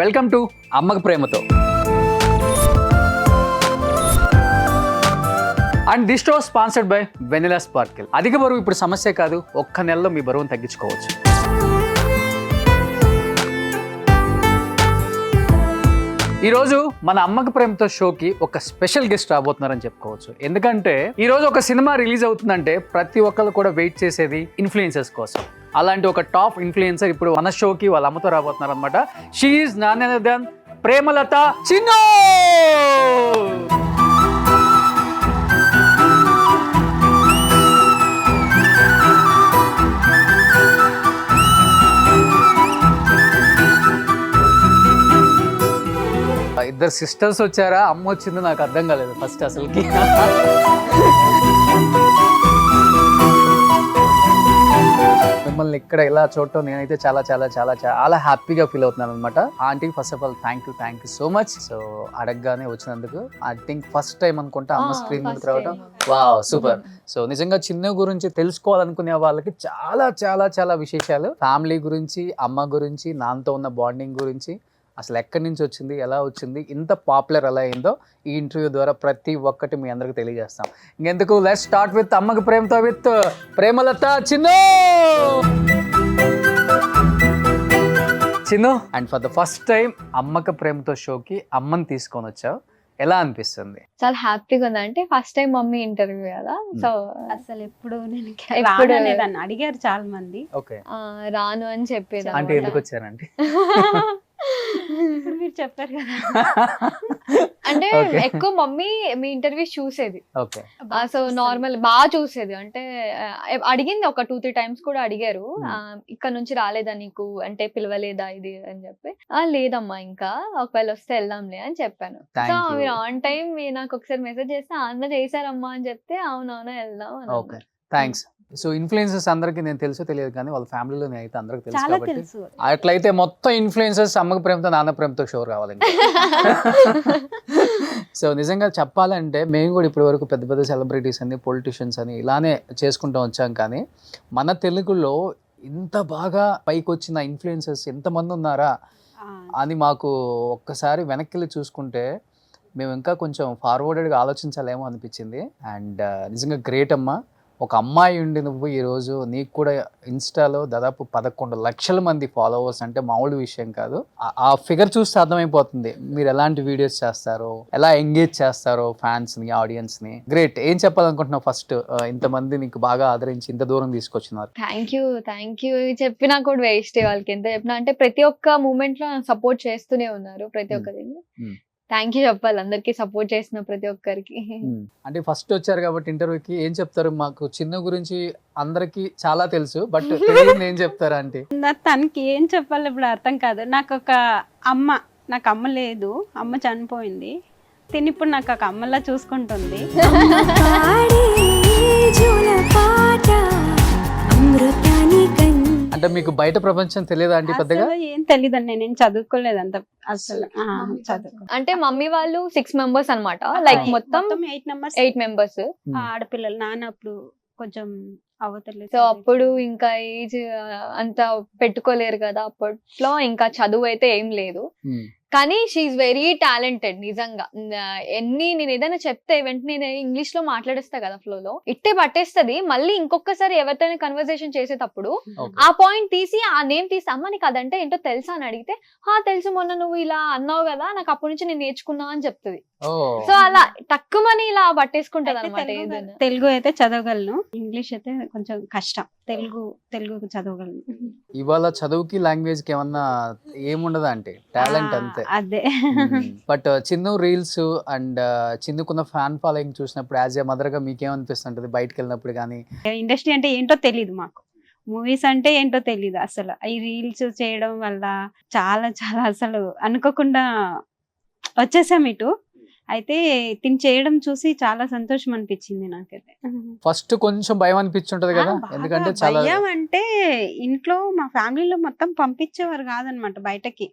Welcome to అమ్మకు ప్రేమతో. And this show sponsored by Vanilla Sparkle. అధిక బరువు ఇప్పుడు సమస్య కాదు, ఒక్క నెలలో మీ బరువును తగ్గించుకోవచ్చు. ఈరోజు మన అమ్మకు ప్రేమతో షోకి ఒక స్పెషల్ గెస్ట్ రాబోతున్నారని చెప్పుకోవచ్చు. ఎందుకంటే ఈరోజు ఒక సినిమా రిలీజ్ అవుతుందంటే ప్రతి ఒక్కరు కూడా వెయిట్ చేసేది ఇన్ఫ్లుయెన్సర్స్ కోసం. అలాంటి ఒక టాప్ ఇన్ఫ్లుయెన్సర్ ఇప్పుడు మన షోకి వాళ్ళ అమ్మతో రాబోతున్నారు అనమాట. She is none other than Premalatha Chinnu. ఇద్దరు సిస్టర్స్ వచ్చారా, అమ్మ వచ్చింది నాకు అర్థం కాలేదు ఫస్ట్ అసలుకి. మిమ్మల్ని ఇక్కడ ఇలా చూడటం నేనైతే చాలా చాలా చాలా చాలా హ్యాపీగా ఫీల్ అవుతున్నాను అనమాట. ఆంటీకి first of all thank you so much. So అడగగానే వచ్చినందుకు ఐ థింక్ ఫస్ట్ టైం అనుకుంటా అమ్మ స్క్రీన్ ముందుకు రావడం. Wow, super. సో నిజంగా చిన్న గురించి తెలుసుకోవాలనుకునే వాళ్ళకి చాలా చాలా చాలా విశేషాలు, ఫ్యామిలీ గురించి, అమ్మ గురించి, నాన్నతో ఉన్న బాండింగ్ గురించి, అసలు ఎక్కడి నుంచి వచ్చింది, ఎలా వచ్చింది, ఇంత పాపులర్ ఎలా అయిందో ఈ ఇంటర్వ్యూ ద్వారా ప్రతి ఒక్కటి మీ అందరికి తెలియజేస్తాం. ఇంకెందుకు, లెట్స్ స్టార్ట్ విత్ అమ్మకు ప్రేమతో with Premalatha Chinnu. Chinnu, and for the first time అమ్మకు ప్రేమతో షోకి అమ్మని తీసుకొని వచ్చావు, ఎలా అనిపిస్తుంది? చాలా హ్యాపీగా ఉంది. అంటే ఫస్ట్ టైం మమ్మీ ఇంటర్వ్యూ కదా, సో అసలు ఎప్పుడు నేను అడిగారు చాలా మంది. ఓకే, రాను అని చెప్పేది. అంటే ఎందుకు వచ్చారంటే ఇప్పుడు మీరు చెప్పారు కదా, అంటే ఎక్కువ మమ్మీ మీ ఇంటర్వ్యూస్ చూసేది. ఓకే, సో నార్మల్ బాగా చూసేది. అంటే అడిగింది ఒక 2-3 టైమ్స్ కూడా అడిగారు, ఇక్కడ నుంచి రాలేదా నీకు, అంటే పిలవలేదా ఇది అని చెప్పి. లేదమ్మా, ఇంకా ఒకవేళ వస్తే వెళ్దాంలే అని చెప్పాను. సో మీరు ఆన్ టైం నాకు ఒకసారి మెసేజ్ చేస్తే అన్న చేశారమ్మా అని చెప్తే అవునవునా వెళ్దాం. Okay, thanks. సో ఇన్ఫ్లుయెన్సర్స్ అందరికి నేను తెలుసో తెలియదు కానీ వాళ్ళ ఫ్యామిలీలో అయితే అందరికి తెలుసు చాలా కాబట్టి తెలుసు. అట్లయితే మొత్తం ఇన్ఫ్లుయెన్సర్స్ అమ్మకు ప్రేమతో నాన్న ప్రేమతో షో రావాలి. సో నిజంగా చెప్పాలంటే మేము కూడా ఇప్పటి వరకు పెద్ద పెద్ద సెలబ్రిటీస్ అని, పొలిటీషియన్స్ అని ఇలానే చేసుకుంటూ వచ్చాం, కానీ మన తెలుగులో ఇంత బాగా పైకి వచ్చిన ఇన్ఫ్లుయెన్సర్స్ ఎంతమంది ఉన్నారా అని మాకు ఒక్కసారి వెనక్కి చూసుకుంటే మేము ఇంకా కొంచెం ఫార్వర్డెడ్గా ఆలోచించాలేమో అనిపించింది. అండ్ నిజంగా గ్రేట్ అమ్మా. ఒక అమ్మాయి ఉండి నువ్వు ఈరోజు నీకు కూడా ఇన్స్టాలో దాదాపు 11 లక్షల మంది ఫాలోవర్స్ అంటే మామూలు విషయం కాదు. ఆ ఫిగర్ చూస్తే అర్థమైపోతుంది మీరు ఎలాంటి వీడియోస్ చేస్తారో, ఎలా ఎంగేజ్ చేస్తారో ఫ్యాన్స్ని, ఆడియన్స్ని. గ్రేట్. ఏం చెప్పాలనుకుంటున్నావు ఫస్ట్, ఇంతమంది నీకు బాగా ఆదరించి ఇంత దూరం తీసుకొచ్చినారు? థ్యాంక్ యూ చెప్పినా కూడా వేస్ట్. వాళ్ళకి ఎంత చెప్పినా అంటే ప్రతి ఒక్క మూమెంట్ లో సపోర్ట్ చేస్తూనే ఉన్నారు. ప్రతి ఒక్కరి థ్యాంక్ యూ చెప్పాలి అందరికి, సపోర్ట్ చేసిన ప్రతి ఒక్కరికి. అంటే ఫస్ట్ వచ్చారు కాబట్టి ఇంటర్వ్యూకి ఏం చెప్తారు? మాకు చిన్న గురించి అందరికి చాలా తెలుసు, బట్ ఏం చెప్తారా అంటే? తనకి ఏం చెప్పాలి ఇప్పుడు అర్థం కాదు. నాకు అమ్మ లేదు, అమ్మ చనిపోయింది. తిని ఇప్పుడు నాకు ఒక అమ్మలా చూసుకుంటుంది. అంటే మీకు బయట ప్రపంచం తెలియదా అంటే? పెద్దగా ఏం తెలియదండి, నేను చదువుకోలేదు అంత అసలు. అంటే మమ్మీ వాళ్ళు 6 మెంబర్స్ అనమాట, లైక్ మొత్తం 8 మెంబర్స్ ఆడపిల్లలు. నాన్న అప్పుడు కొంచెం అవతలేదు, సో అప్పుడు ఇంకా ఏజ్ అంత పెట్టుకోలేరు కదా అప్పట్లో, ఇంకా చదువు అయితే ఏం లేదు. కానీ షీఈ్ వెరీ టాలెంటెడ్ నిజంగా. నేను ఏదైనా చెప్తే వెంటనే నేను ఇంగ్లీష్ లో మాట్లాడేస్తా కదా ఫ్లోలో, ఇట్టే పట్టేస్తుంది. మళ్ళీ ఇంకొకసారి ఎవరితో కన్వర్సేషన్ చేసేటప్పుడు ఆ పాయింట్ తీసి, ఆ నేమ్ తీసి, అమ్మ నీకు అదంటే ఏంటో తెలుసా అని అడిగితే, తెలుసు, మొన్న నువ్వు ఇలా అన్నావు కదా, నాకు అప్పటి నుంచి నేను నేర్చుకున్నా అని చెప్తుంది. సో అలా తక్కువని ఇలా పట్టేసుకుంటది అనమాట. తెలుగు అయితే చదవగలను, ఇంగ్లీష్ అయితే కొంచెం కష్టం. తెలుగు చదవగలను. ఇవాళ చదువుకి లాంగ్వేజ్ కి ఏమన్నా ఏముండదా అంటే? టాలెంట్ అంతే. అదే. బట్ చిన్ను రీల్స్ అండ్ చిన్నుకున్న ఫ్యాన్ ఫాలోయింగ్ చూసినప్పుడు యాజ్ ఏ మదర్ గా మీకేమనిపిస్తుంటది బయటకు వెళ్ళినప్పుడు? కానీ ఇండస్ట్రీ అంటే ఏంటో తెలీదు మాకు, మూవీస్ అంటే ఏంటో తెలీదు అసలు. ఈ రీల్స్ చేయడం వల్ల చాలా చాలా అసలు అనుకోకుండా వచ్చేసాం ఇటు. అయితే తిని చేయడం చూసి చాలా సంతోషం అనిపించింది నాకైతే. ఫస్ట్ కొంచెం భయం అనిపించుంటది కదా, ఎందుకంటే చాలా భయం అంటే ఇంట్లో మా ఫ్యామిలీలో మొత్తం పంపించేవారు కాదనమాట బయటకి.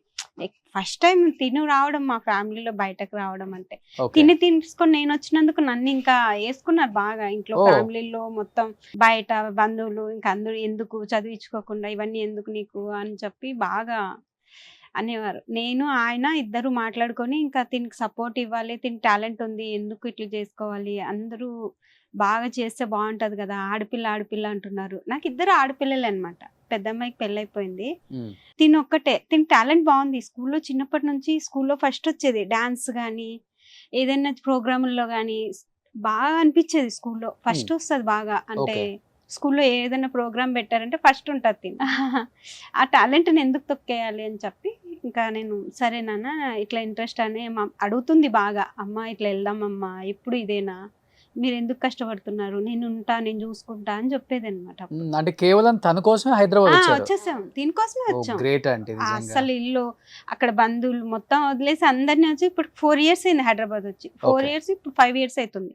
ఫస్ట్ టైం తిను రావడం మా ఫ్యామిలీలో బయటకు రావడం అంటే, తిని తీసుకొని నేను వచ్చినందుకు నన్ను ఇంకా వేసుకున్నారు బాగా ఇంట్లో ఫ్యామిలీలో మొత్తం. బయట బంధువులు ఇంకా అందరూ ఎందుకు చదివించుకోకుండా ఇవన్నీ ఎందుకు నీకు అని చెప్పి బాగా అనేవారు. నేను ఆయన ఇద్దరు మాట్లాడుకొని ఇంకా దీనికి సపోర్ట్ ఇవ్వాలి, దీనికి టాలెంట్ ఉంది, ఎందుకు ఇట్లా చేసుకోవాలి, అందరూ బాగా చేస్తే బాగుంటది కదా, ఆడపిల్ల ఆడపిల్ల అంటున్నారు. నాకు ఇద్దరు ఆడపిల్లలే అనమాట. పెద్ద అమ్మాయికి పెళ్ళైపోయింది, తిను ఒక్కటే. తిని టాలెంట్ బాగుంది, స్కూల్లో చిన్నప్పటి నుంచి స్కూల్లో ఫస్ట్ వచ్చేది, డాన్స్ కానీ ఏదైనా ప్రోగ్రాముల్లో కానీ బాగా అనిపించేది. స్కూల్లో ఫస్ట్ వస్తుంది బాగా, అంటే స్కూల్లో ఏదైనా ప్రోగ్రామ్ పెట్టారంటే ఫస్ట్ ఉంటుంది తిని. ఆ టాలెంట్ని ఎందుకు తొక్కేయాలి అని చెప్పి ఇంకా నేను సరే నాన్న ఇట్లా ఇంట్రెస్ట్ అని అడుగుతుంది బాగా, అమ్మ ఇట్లా వెళ్దామమ్మా, ఎప్పుడు ఇదేనా, మీరు ఎందుకు కష్టపడుతున్నారు, నేను ఉంటా, నేను చూసుకుంటా అని చెప్పేది అనమాట. అంటే కేవలం తన కోసమే హైదరాబాద్ వచ్చేసాం, దీనికోసమే వచ్చాం. గ్రేట్ అంటే అసలు ఇల్లు అక్కడ బంధువులు మొత్తం వదిలేసి అందరినీ వచ్చి ఇప్పుడు 4 years అయింది హైదరాబాద్ వచ్చి. 4 years ఇప్పుడు 5 years అవుతుంది.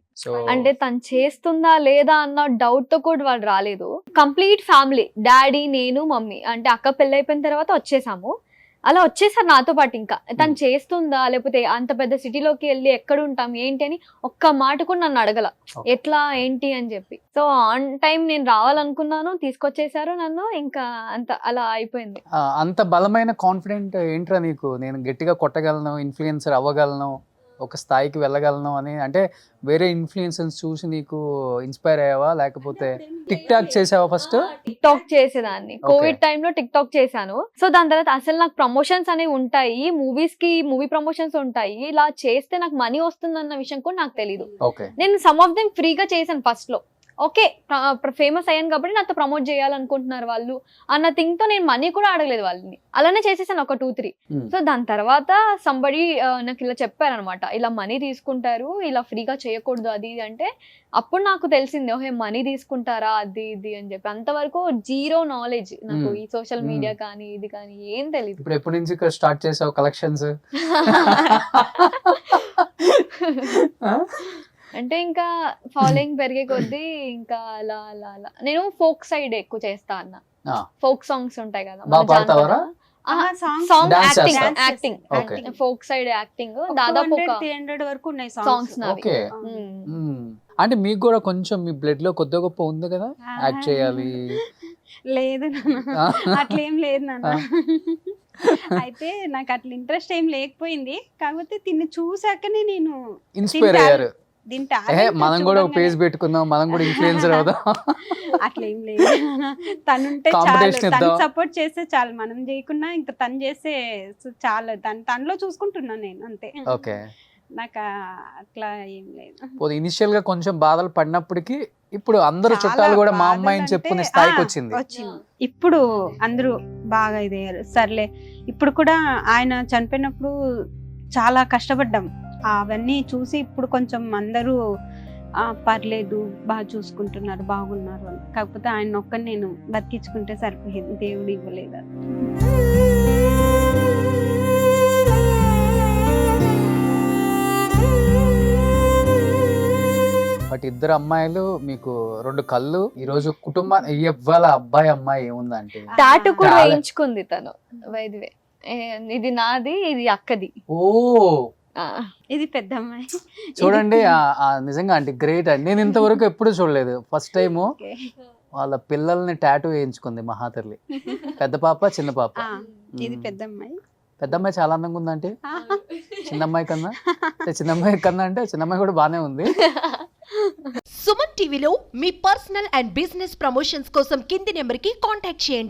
అంటే తను చేస్తుందా లేదా అన్న డౌట్ తో కూడా వాళ్ళు రాలేదు. కంప్లీట్ ఫ్యామిలీ, డాడీ, నేను, మమ్మీ, అంటే అక్క పెళ్ళి అయిపోయిన తర్వాత వచ్చేసాము. అలా వచ్చేసారు నాతో పాటు. ఇంకా తను చేస్తుందా లేకపోతే అంత పెద్ద సిటీలోకి వెళ్ళి ఎక్కడ ఉంటాం ఏంటి అని ఒక్క మాట కూడా నన్ను అడగల, ఎట్లా ఏంటి అని చెప్పి. సో ఆన్ టైం నేను రావాలనుకున్నాను, తీసుకొచ్చేసారు నన్ను, ఇంకా అంత అలా అయిపోయింది. అంత బలమైన కాన్ఫిడెంట్ ఏంట్రా నీకు, నేను గట్టిగా కొట్టగలను, ఇన్ఫ్లుయెన్సర్ అవ్వగలను, ఒక స్థాయికి వెళ్ళగలను అని? అంటే వేరే ఇన్ఫ్లుయెన్సర్స్ చూసి నీకు ఇన్స్పైర్ అయ్యావా, లేకపోతే టిక్ టాక్ చేసావా? ఫస్ట్ టిక్ టాక్ చేసేదాన్ని, కోవిడ్ టైంలో టిక్ టాక్ చేశాను. సో దాని తర్వాత అసలు నాకు ప్రమోషన్స్ అనేవి ఉంటాయి, మూవీ ప్రమోషన్స్ ఉంటాయి, ఇలా చేస్తే నాకు మనీ వస్తుందన్న విషయం కూడా నాకు తెలీదు. నేను సమ్ ఆఫ్ దెమ్ ఫ్రీగా చేశాను ఫస్ట్ లో. ఓకే, ఫేమస్ అయ్యాను కాబట్టి నాతో ప్రమోట్ చేయాలనుకుంటున్నారు వాళ్ళు అన్న థింగ్ తో నేను మనీ కూడా అడగలేదు వాళ్ళని, అలానే చేసేసాను ఒక 2-3. సో దాని తర్వాత సంబడి నాకు ఇలా చెప్పారనమాట, ఇలా మనీ తీసుకుంటారు, ఇలా ఫ్రీగా చేయకూడదు అది ఇది అంటే అప్పుడు నాకు తెలిసింది, ఓహే మనీ తీసుకుంటారా అది ఇది అని చెప్పి. అంతవరకు జీరో నాలెడ్జ్ నాకు ఈ సోషల్ మీడియా కానీ ఇది కానీ ఏం తెలియదు. ఇప్పుడు ఎప్పటి నుంచి స్టార్ట్ చేసావు కలెక్షన్స్? అంటే ఇంకా ఫాలోయింగ్ పెరిగే కొద్దీ ఇంకా అలా అలా అలా నేను ఫోక్ సైడ్ ఎక్కువ చేస్తా అన్న. ఫోక్ సాంగ్స్ ఉంటాయి కదా, song acting, folk side acting దాదాపు 300 వరకు ఉన్నాయి సాంగ్స్ నావి. అంటే మీకు కూడా కొంచెం మీ బ్లడ్ లో కొద్ది గొప్ప ఉంది కదా యాక్ట్ చేయాలి? లేదు అట్లేం లేదు నాన్న. అయితే నాకు అట్లా ఇంట్రెస్ట్ ఏం లేకపోయింది, కాకపోతే తిని చూసాకనే నేను ఇన్స్పైర్ అయ్యారు. మనం కూడా పేజ్ పెట్టుకుందాం, మనం కూడా ఇన్ఫ్లుయెన్సర్ అవుదాం. అట్లేం లేదు, తనుంటే చాలు, తను సపోర్ట్ చేస్తే చాలు, మనం చేయకున్నా ఇంకా తను చేస్తే చాలు, తనలో చూసుకుంటున్నాను నేను అంతే. ఓకే, నాకు అట్లా ఏం లేదు. ఇనిషియల్ గా కొంచెం బాధలు పడినప్పటికీ ఇప్పుడు అందరూ చుట్టాలు కూడా మా అమ్మాయిని చెప్పుకునే స్థాయికి వచ్చింది. ఇప్పుడు అందరూ బాగా ఇదయ్యారు. సర్లే, ఇప్పుడు కూడా ఆయన చనిపోయినప్పుడు చాలా కష్టపడ్డాం, అవన్నీ చూసి ఇప్పుడు కొంచెం అందరూ పర్లేదు, బాగా చూసుకుంటున్నారు, బాగున్నారు అని. కాకపోతే ఆయన ఒక్కని నేను బతికించుకుంటే సరిపోయింది, దేవుడు ఇవ్వలేదు. బట్ ఇద్దరు అమ్మాయిలు, మీకు 2 కళ్ళు. ఈ రోజు కుటుంబం ఇవ్వాల, అబ్బాయి అమ్మాయి ఏముందంటే టాటూ కూడా వేయించుకుంది తను. వైద్యవే, ఇది నాది, ఇది అక్కది. ఓ, ఇది పెద్ద అమ్మాయి. చూడండి, నిజంగా అంటే గ్రేట్ అండి. నేను ఇంతవరకు ఎప్పుడు చూడలేదు, ఫస్ట్ టైం వాళ్ళ పిల్లల్ని టాటూ వేయించుకుంది మహాతల్లి. పెద్ద పాప, చిన్న పాప. ఇది పెద్ద అమ్మాయి. పెద్ద అమ్మాయి చాలా అందంగా ఉందంటే చిన్న అమ్మాయి కన్నా, చిన్నమ్మాయి కన్నా అంటే చిన్నమ్మాయి కూడా బానే ఉంది. సుమన్ టీవీలో మీ పర్సనల్ అండ్ బిజినెస్ ప్రమోషన్స్ కోసం కింది నెంబర్కి కాంటాక్ట్ చేయండి.